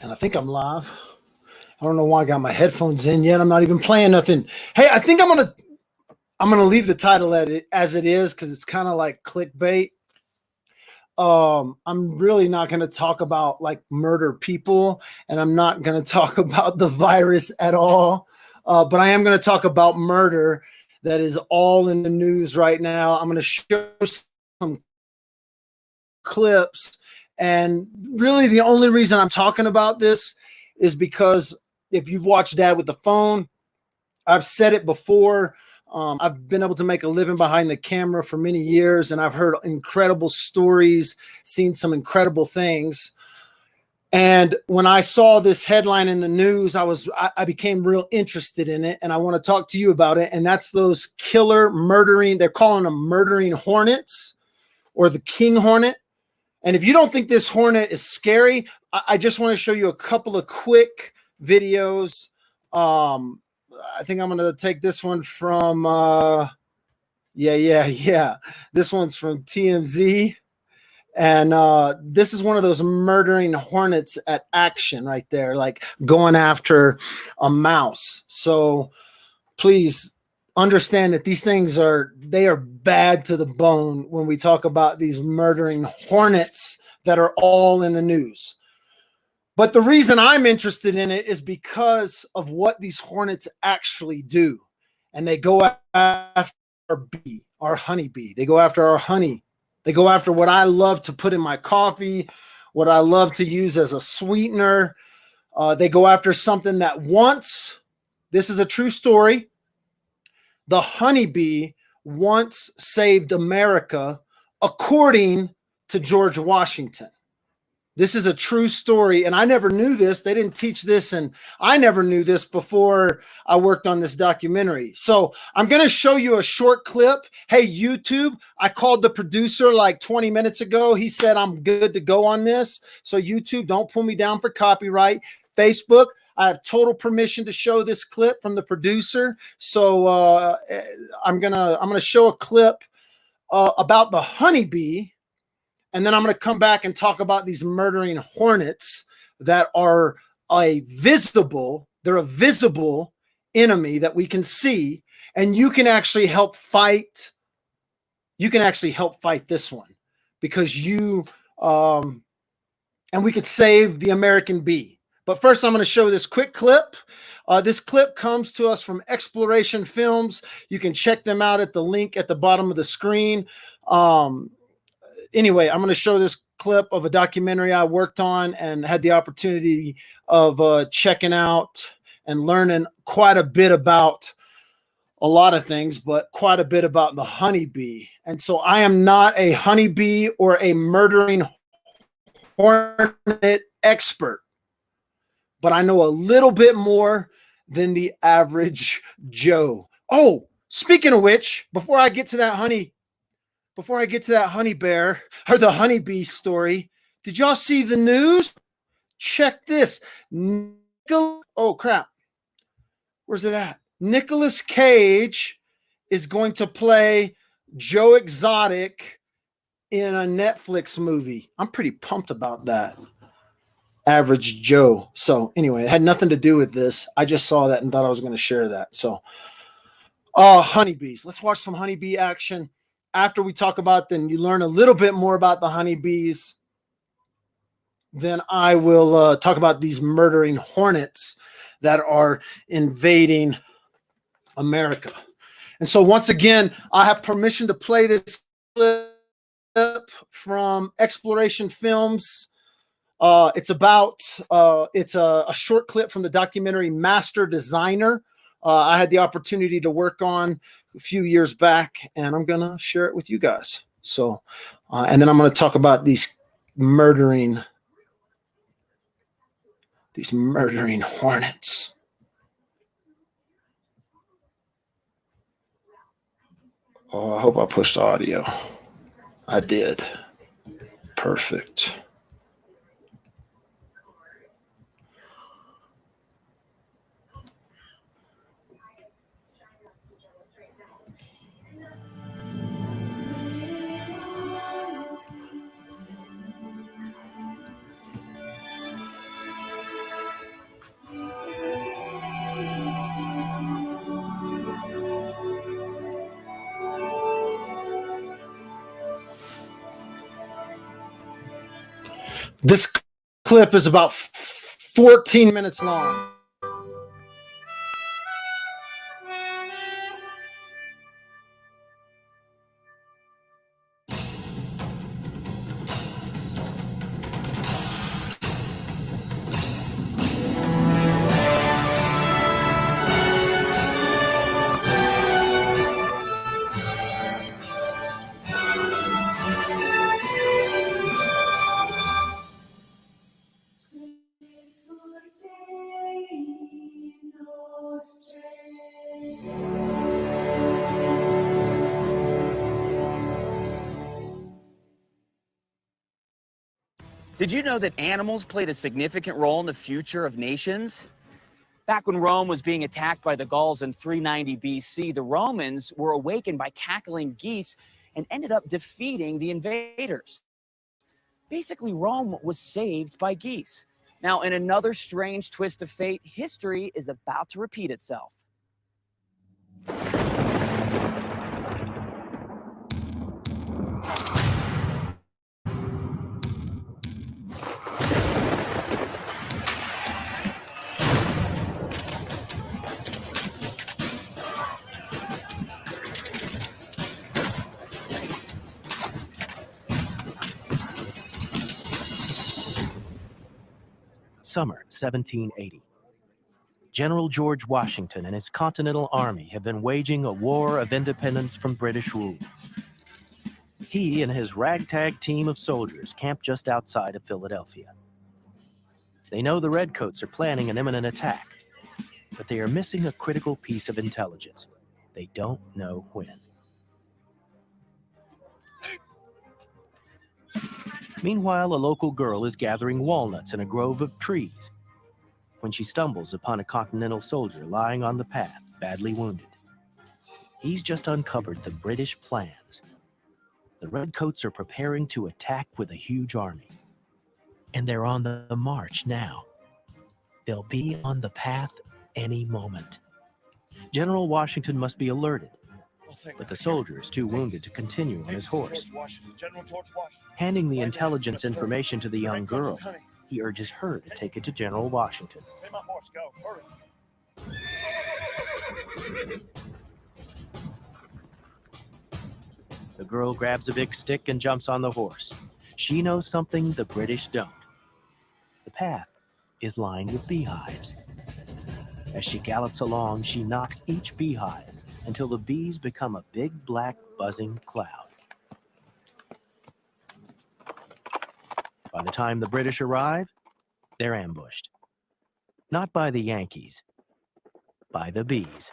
And I think I'm live. I don't know why I got my headphones in yet. I'm not even playing nothing. Hey, I think I'm gonna leave the title as it is because it's kind of like clickbait. I'm really not gonna talk about like murder people, and I'm not gonna talk about the virus at all. But I am gonna talk about murder that is all in the news right now. I'm gonna show some clips. And really, the only reason I'm talking about this is because if you've watched Dad with the Phone, I've said it before. I've been able to make a living behind the camera for many years, and I've heard incredible stories, seen some incredible things. And when I saw this headline in the news, I became real interested in it, and I want to talk to you about it. And that's those killer murdering, they're calling them murdering hornets or the king hornet. And if you don't think this hornet is scary, I just want to show you a couple of quick videos. I think I'm going to take this one from, yeah. This one's from TMZ. And this is one of those murdering hornets at action right there, like going after a mouse. So please understand that these things they are bad to the bone when we talk about these murdering hornets that are all in the news. But the reason I'm interested in it is because of what these hornets actually do. And they go after our bee, our honeybee. They go after our honey. They go after what I love to put in my coffee, what I love to use as a sweetener. They go after something that once, this is a true story, the honeybee once saved America, according to George Washington. This is a true story, and I never knew this. They didn't teach this, and I never knew this before I worked on this documentary. So I'm going to show you a short clip. Hey, YouTube, I called the producer like 20 minutes ago. He said I'm good to go on this. So YouTube, don't pull me down for copyright. Facebook, I have total permission to show this clip from the producer. So I'm gonna show a clip about the honeybee, and then I'm gonna come back and talk about these murdering hornets that are they're a visible enemy that we can see, and you can actually help fight. You can actually help fight this one because and we could save the American bee. But first, I'm going to show this quick clip. This clip comes to us from Exploration Films. You can check them out at the link at the bottom of the screen. Anyway, I'm going to show this clip of a documentary I worked on and had the opportunity of checking out and learning quite a bit about a lot of things, but quite a bit about the honeybee. And so I am not a honeybee or a murdering hornet expert, but I know a little bit more than the average Joe. Oh, speaking of which, before I get to that honey bear or the honeybee story, did y'all see the news? Check this. Oh crap. Where's it at? Nicolas Cage is going to play Joe Exotic in a Netflix movie. I'm pretty pumped about that. Average Joe. So anyway, it had nothing to do with this. I just saw that and thought I was going to share that. So honeybees. Let's watch some honeybee action. After we talk about them, you learn a little bit more about the honeybees. Then I will talk about these murdering hornets that are invading America. And so once again, I have permission to play this clip from Exploration Films. It's a short clip from the documentary Master Designer. I had the opportunity to work on a few years back, and I'm going to share it with you guys. So, and then I'm going to talk about these murdering hornets. Oh, I hope I pushed audio. I did. Perfect. This clip is about 14 minutes long. Did you know that animals played a significant role in the future of nations? Back when Rome was being attacked by the Gauls in 390 BC, the Romans were awakened by cackling geese and ended up defeating the invaders. Basically, Rome was saved by geese. Now, in another strange twist of fate, history is about to repeat itself. Summer 1780. General George Washington and his Continental Army have been waging a war of independence from British rule. He and his ragtag team of soldiers camp just outside of Philadelphia. They know the Redcoats are planning an imminent attack, but they are missing a critical piece of intelligence. They don't know when. Meanwhile, a local girl is gathering walnuts in a grove of trees when she stumbles upon a Continental soldier lying on the path, badly wounded. He's just uncovered the British plans. The Redcoats are preparing to attack with a huge army, and they're on the march now. They'll be on the path any moment. General Washington must be alerted, but the soldier is too wounded to continue on his horse. Handing the intelligence information to the young girl, he urges her to take it to General Washington. The girl grabs a big stick and jumps on the horse. She knows something the British don't. The path is lined with beehives. As she gallops along, she knocks each beehive until the bees become a big black buzzing cloud. By the time the British arrive, they're ambushed. Not by the Yankees, by the bees.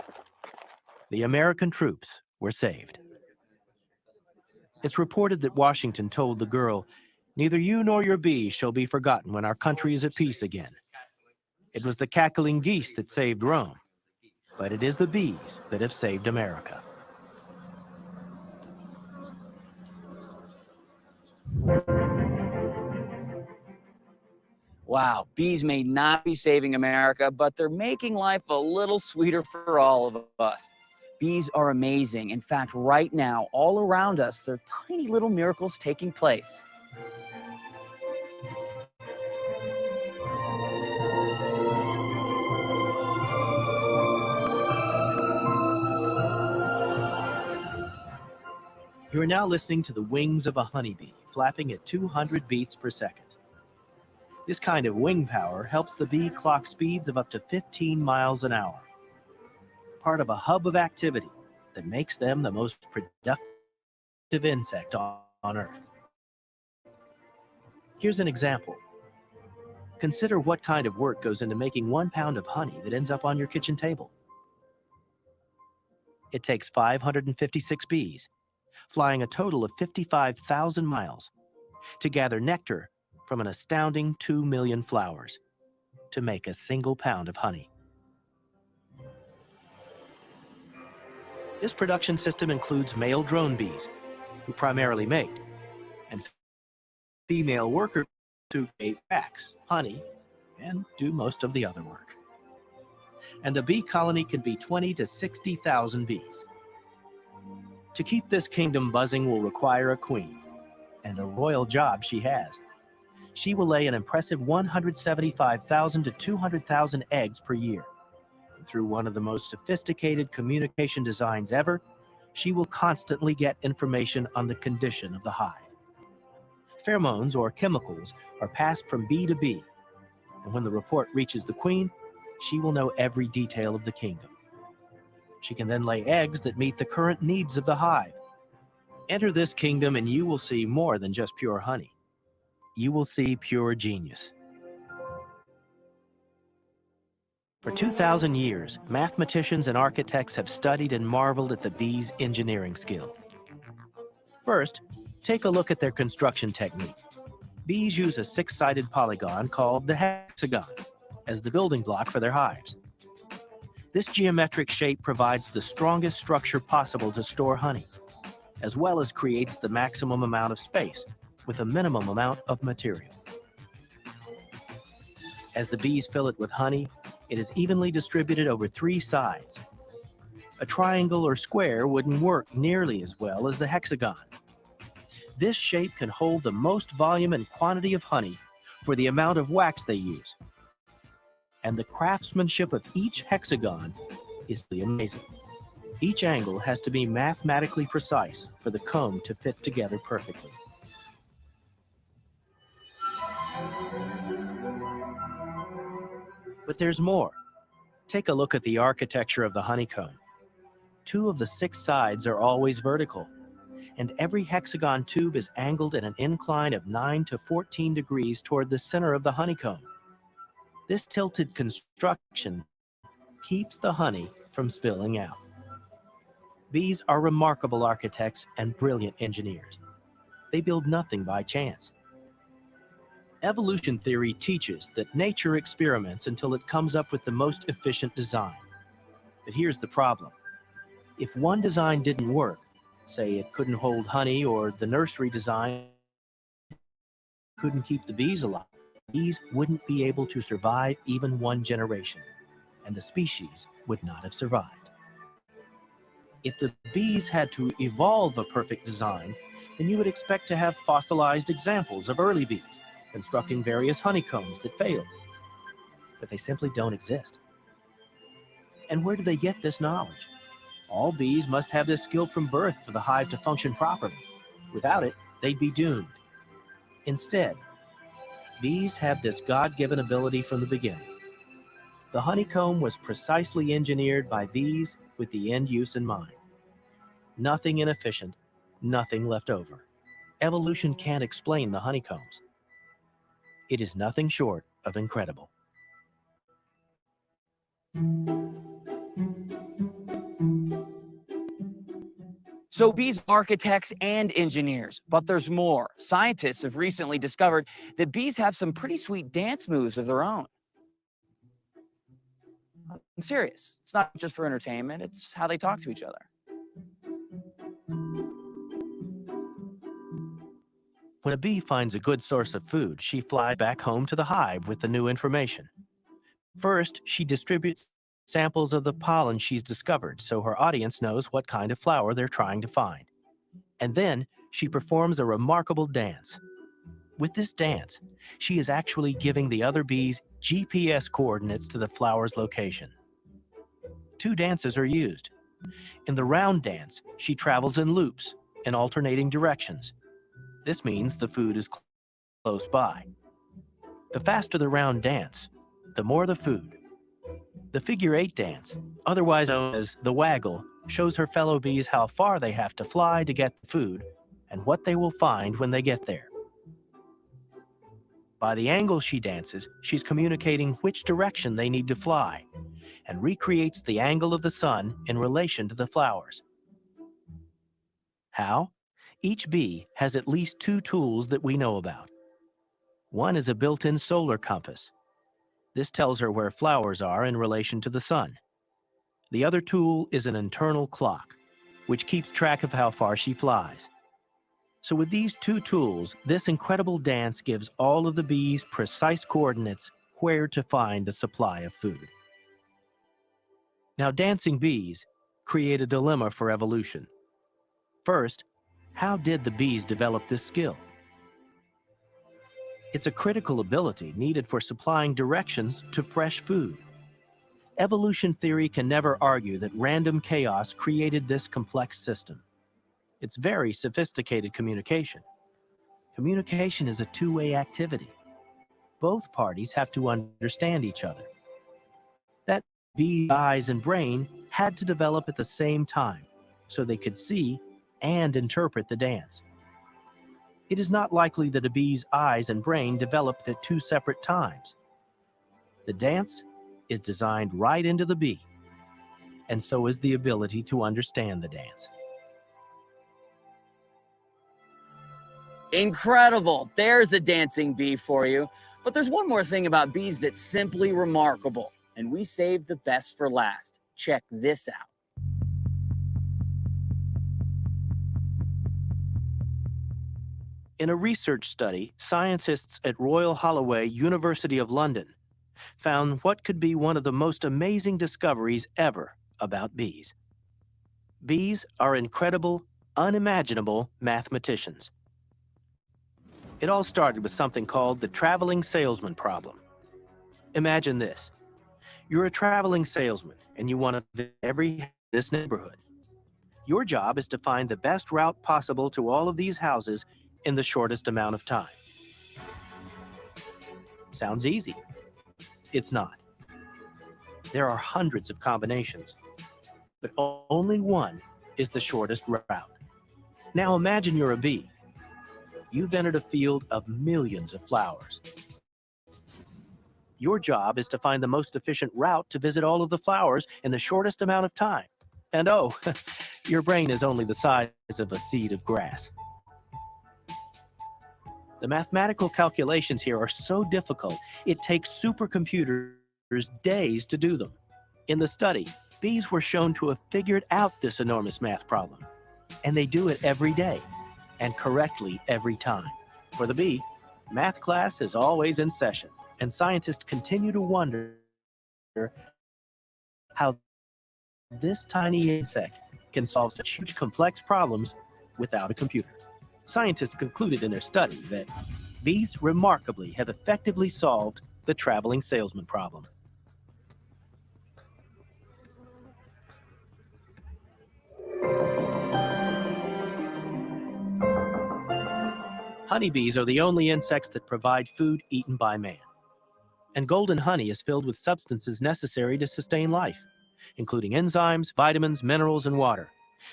The American troops were saved. It's reported that Washington told the girl, "Neither you nor your bees shall be forgotten when our country is at peace again." It was the cackling geese that saved Rome, but it is the bees that have saved America. Wow, bees may not be saving America, but they're making life a little sweeter for all of us. Bees are amazing. In fact, right now, all around us, there are tiny little miracles taking place. You are now listening to the wings of a honeybee, flapping at 200 beats per second. This kind of wing power helps the bee clock speeds of up to 15 miles an hour. Part of a hub of activity that makes them the most productive insect on Earth. Here's an example. Consider what kind of work goes into making 1 pound of honey that ends up on your kitchen table. It takes 556 bees, flying a total of 55,000 miles, to gather nectar from an astounding 2 million flowers to make a single pound of honey. This production system includes male drone bees, who primarily mate, and female workers who create wax, honey, and do most of the other work. And a bee colony can be 20 to 60,000 bees. To keep this kingdom buzzing will require a queen, and a royal job she has. She will lay an impressive 175,000 to 200,000 eggs per year. And through one of the most sophisticated communication designs ever, she will constantly get information on the condition of the hive. Pheromones, or chemicals, are passed from bee to bee, and when the report reaches the queen, she will know every detail of the kingdom. She can then lay eggs that meet the current needs of the hive. Enter this kingdom and you will see more than just pure honey. You will see pure genius. For 2,000 years, mathematicians and architects have studied and marveled at the bee's engineering skill. First, take a look at their construction technique. Bees use a six-sided polygon called the hexagon as the building block for their hives. This geometric shape provides the strongest structure possible to store honey, as well as creates the maximum amount of space with a minimum amount of material. As the bees fill it with honey, it is evenly distributed over 3 sides. A triangle or square wouldn't work nearly as well as the hexagon. This shape can hold the most volume and quantity of honey for the amount of wax they use. And the craftsmanship of each hexagon is amazing. Each angle has to be mathematically precise for the comb to fit together perfectly. But there's more. Take a look at the architecture of the honeycomb. 2 of the 6 sides are always vertical, and every hexagon tube is angled at an incline of 9 to 14 degrees toward the center of the honeycomb. This tilted construction keeps the honey from spilling out. Bees are remarkable architects and brilliant engineers. They build nothing by chance. Evolution theory teaches that nature experiments until it comes up with the most efficient design. But here's the problem. If one design didn't work, say it couldn't hold honey, or the nursery design couldn't keep the bees alive, bees wouldn't be able to survive even 1 generation, and the species would not have survived. If the bees had to evolve a perfect design, then you would expect to have fossilized examples of early bees constructing various honeycombs that failed. But they simply don't exist. And where do they get this knowledge? All bees must have this skill from birth for the hive to function properly. Without it, they'd be doomed. Instead, bees have this God-given ability from the beginning. The honeycomb was precisely engineered by bees with the end use in mind. Nothing inefficient, nothing left over. Evolution can't explain the honeycombs. It is nothing short of incredible. So bees are architects and engineers, but there's more. Scientists have recently discovered that bees have some pretty sweet dance moves of their own. I'm serious. It's not just for entertainment, it's how they talk to each other. When a bee finds a good source of food, she flies back home to the hive with the new information. First, she distributes samples of the pollen she's discovered so her audience knows what kind of flower they're trying to find. And then she performs a remarkable dance. With this dance, she is actually giving the other bees GPS coordinates to the flower's location. 2 dances are used. In the round dance, she travels in loops in alternating directions. This means the food is close by. The faster the round dance, the more the food. The figure 8 dance, otherwise known as the waggle, shows her fellow bees how far they have to fly to get the food and what they will find when they get there. By the angle she dances, she's communicating which direction they need to fly and recreates the angle of the sun in relation to the flowers. How? Each bee has at least 2 tools that we know about. One is a built-in solar compass. This tells her where flowers are in relation to the sun. The other tool is an internal clock, which keeps track of how far she flies. So with these 2 tools, this incredible dance gives all of the bees precise coordinates where to find a supply of food. Now, dancing bees create a dilemma for evolution. First, how did the bees develop this skill? It's a critical ability needed for supplying directions to fresh food. Evolution theory can never argue that random chaos created this complex system. It's very sophisticated communication. Communication is a two-way activity. Both parties have to understand each other. That bee's eyes and brain had to develop at the same time, so they could see and interpret the dance. It is not likely that a bee's eyes and brain developed at two separate times. The dance is designed right into the bee, and so is the ability to understand the dance. Incredible. There's a dancing bee for you. But there's one more thing about bees that's simply remarkable, and we saved the best for last. Check this out. In a research study, scientists at Royal Holloway, University of London, found what could be one of the most amazing discoveries ever about bees. Bees are incredible, unimaginable mathematicians. It all started with something called the traveling salesman problem. Imagine this. You're a traveling salesman and you want to visit this neighborhood. Your job is to find the best route possible to all of these houses in the shortest amount of time. Sounds easy. It's not. There are hundreds of combinations, but only one is the shortest route. Now imagine you're a bee. You've entered a field of millions of flowers. Your job is to find the most efficient route to visit all of the flowers in the shortest amount of time. And oh, your brain is only the size of a seed of grass. The mathematical calculations here are so difficult, it takes supercomputers days to do them. In the study, bees were shown to have figured out this enormous math problem. And they do it every day, and correctly every time. For the bee, math class is always in session, and scientists continue to wonder how this tiny insect can solve such huge complex problems without a computer. Scientists concluded in their study that bees remarkably have effectively solved the traveling salesman problem. Honeybees are the only insects that provide food eaten by man. And golden honey is filled with substances necessary to sustain life, including enzymes, vitamins, minerals, and water,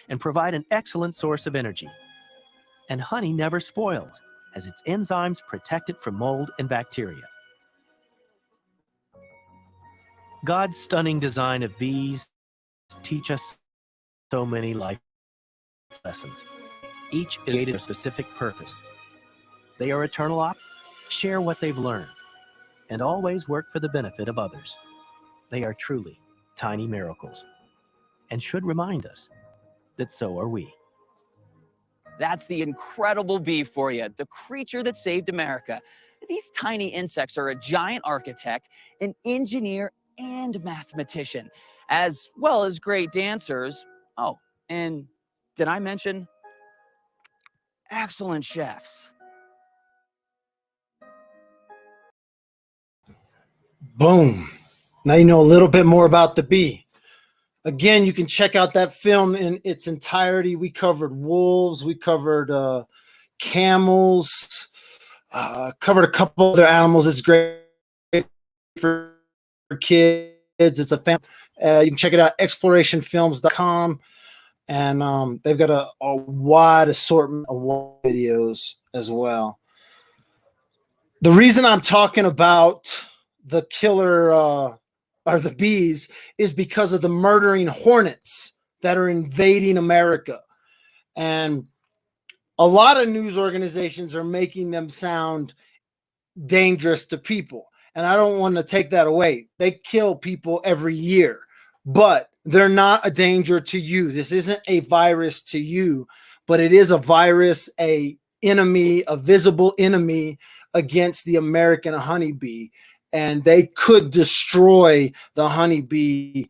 and provide an excellent source of energy. And honey never spoils, as its enzymes protect it from mold and bacteria. God's stunning design of bees teach us so many life lessons. Each is created for a specific purpose. They are eternal share what they've learned, and always work for the benefit of others. They are truly tiny miracles, and should remind us that so are we. That's the incredible bee for you, the creature that saved America. These tiny insects are a giant architect, an engineer, and mathematician, as well as great dancers. Oh, and did I mention excellent chefs? Boom. Now you know a little bit more about the bee. Again, you can check out that film in its entirety. We covered wolves, we covered camels, covered a couple other animals. It's great for kids. It's a family. You can check it out, explorationfilms.com. And they've got a wide assortment of videos as well. The reason I'm talking about the killer or the bees is because of the murdering hornets that are invading America. And a lot of news organizations are making them sound dangerous to people. And I don't want to take that away. They kill people every year, but they're not a danger to you. This isn't a virus to you, but it is a virus, a enemy, a visible enemy against the American honeybee. And they could destroy the honeybee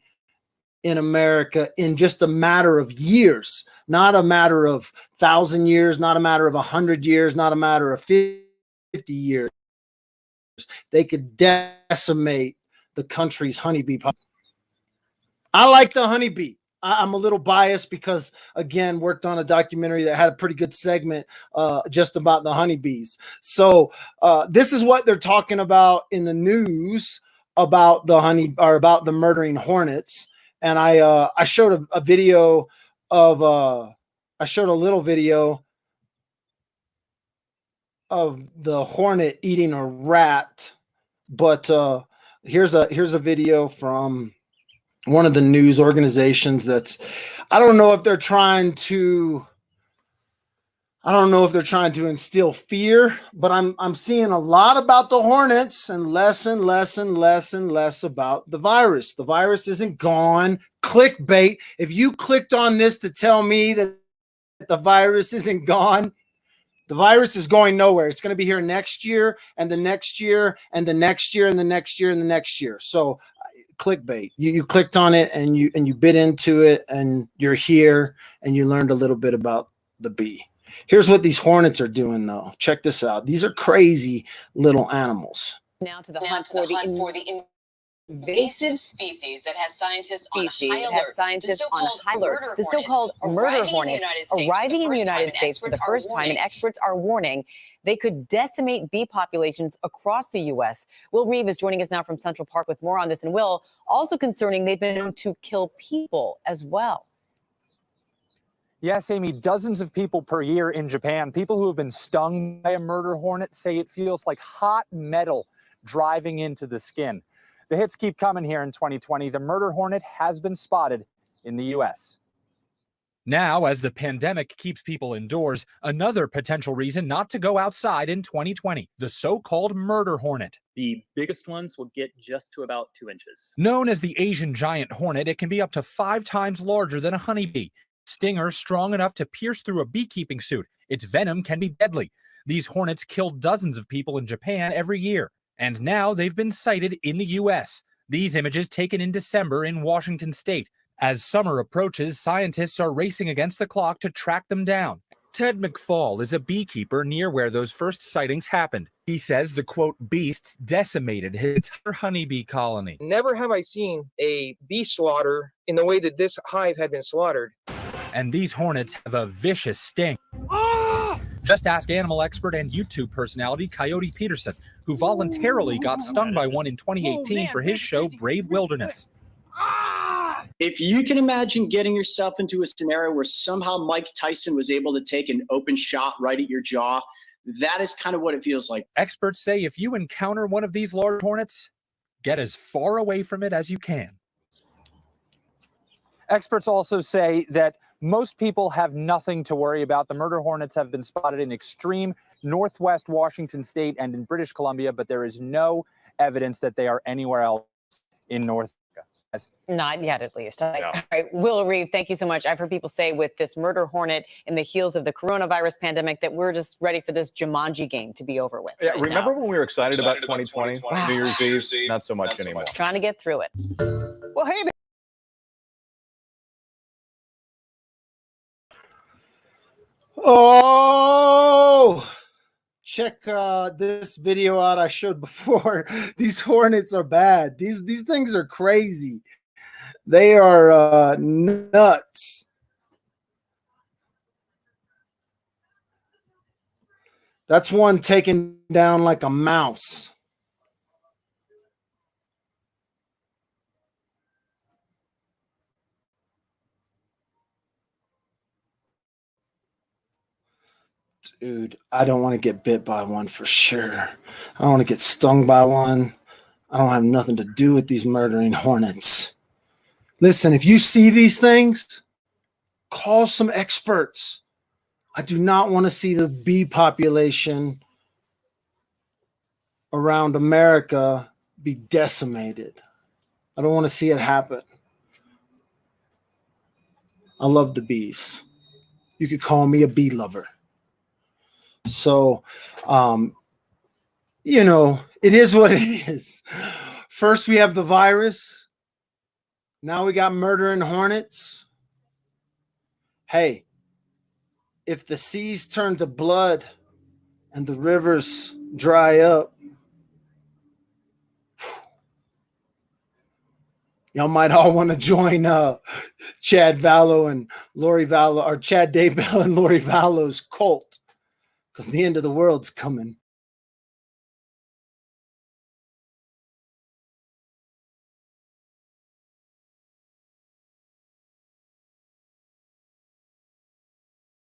in America in just a matter of years, not a matter of 1,000 years, not a matter of 100 years, not a matter of 50 years. they could decimate the country's honeybee population. I like the honeybee. I'm a little biased because, again, worked on a documentary that had a pretty good segment just about the honeybees. So this is what they're talking about in the news about the about the murdering hornets. And I showed a video of I showed a little video of the hornet eating a rat, but here's a video from one of the news organizations that's, I don't know if they're trying to instill fear, but I'm seeing a lot about the hornets and less and less and less and less about the virus. The virus isn't gone. Clickbait. If you clicked on this to tell me that the virus isn't gone, the virus is going nowhere. It's going to be here next year and the next year and the next year and the next year and the next year. So clickbait. You clicked on it and you bit into it and you're here and you learned a little bit about the bee. Here's what these hornets are doing though. Check this out. These are crazy little animals. Now to the hunt for the invasive species that has scientists on high alert. The so-called murder hornets arriving in the United States for the first time, and experts are warning they could decimate bee populations across the U.S. Will Reeve is joining us now from Central Park with more on this. And Will, also concerning, they've been known to kill people as well. Yes, Amy, dozens of people per year in Japan. People who have been stung by a murder hornet say it feels like hot metal driving into the skin. The hits keep coming here in 2020. The murder hornet has been spotted in the U.S. Now, as the pandemic keeps people indoors, another potential reason not to go outside in 2020, the so-called murder hornet. The biggest ones will get just to about 2 inches. Known as the Asian giant hornet, it can be up to 5 times larger than a honeybee. Stinger strong enough to pierce through a beekeeping suit. Its venom can be deadly. These hornets kill dozens of people in Japan every year. And now they've been sighted in the U.S. These images taken in December in Washington state. As summer approaches, scientists are racing against the clock to track them down. Ted McFall is a beekeeper near where those first sightings happened. He says the, quote, beasts decimated his entire honeybee colony. Never have I seen a bee slaughter in the way that this hive had been slaughtered. And these hornets have a vicious sting. Just ask animal expert and YouTube personality Coyote Peterson, who voluntarily got stung by one in 2018 for his show Brave Wilderness. If you can imagine getting yourself into a scenario where somehow Mike Tyson was able to take an open shot right at your jaw, that is kind of what it feels like. Experts say if you encounter one of these large hornets, get as far away from it as you can. Experts also say that most people have nothing to worry about. The murder hornets have been spotted in extreme northwest Washington state and in British Columbia, but there is no evidence that they are anywhere else in North America. Not yet, at least. No. All right, Will Reeve, thank you so much. I've heard people say with this murder hornet in the heels of the coronavirus pandemic that we're just ready for this Jumanji game to be over with. Yeah, right remember now. When we were excited about 2020? Wow. New Year's Eve? Not so much anymore. Trying to get through it. Well, hey, oh, check this video out I showed before. These hornets are bad. These things are crazy. They are nuts. That's one taken down like a mouse. Dude, I don't want to get bit by one for sure. I don't want to get stung by one. I don't have nothing to do with these murdering hornets. Listen, if you see these things, call some experts. I do not want to see the bee population around America be decimated. I don't want to see it happen. I love the bees. You could call me a bee lover. So, you know, it is what it is. First, we have the virus. Now we got murdering hornets. Hey, if the seas turn to blood and the rivers dry up, Y'all might all want to join Chad Vallow and Lori Vallow, or Chad Daybell and Lori Vallow's cult, because the end of the world's coming.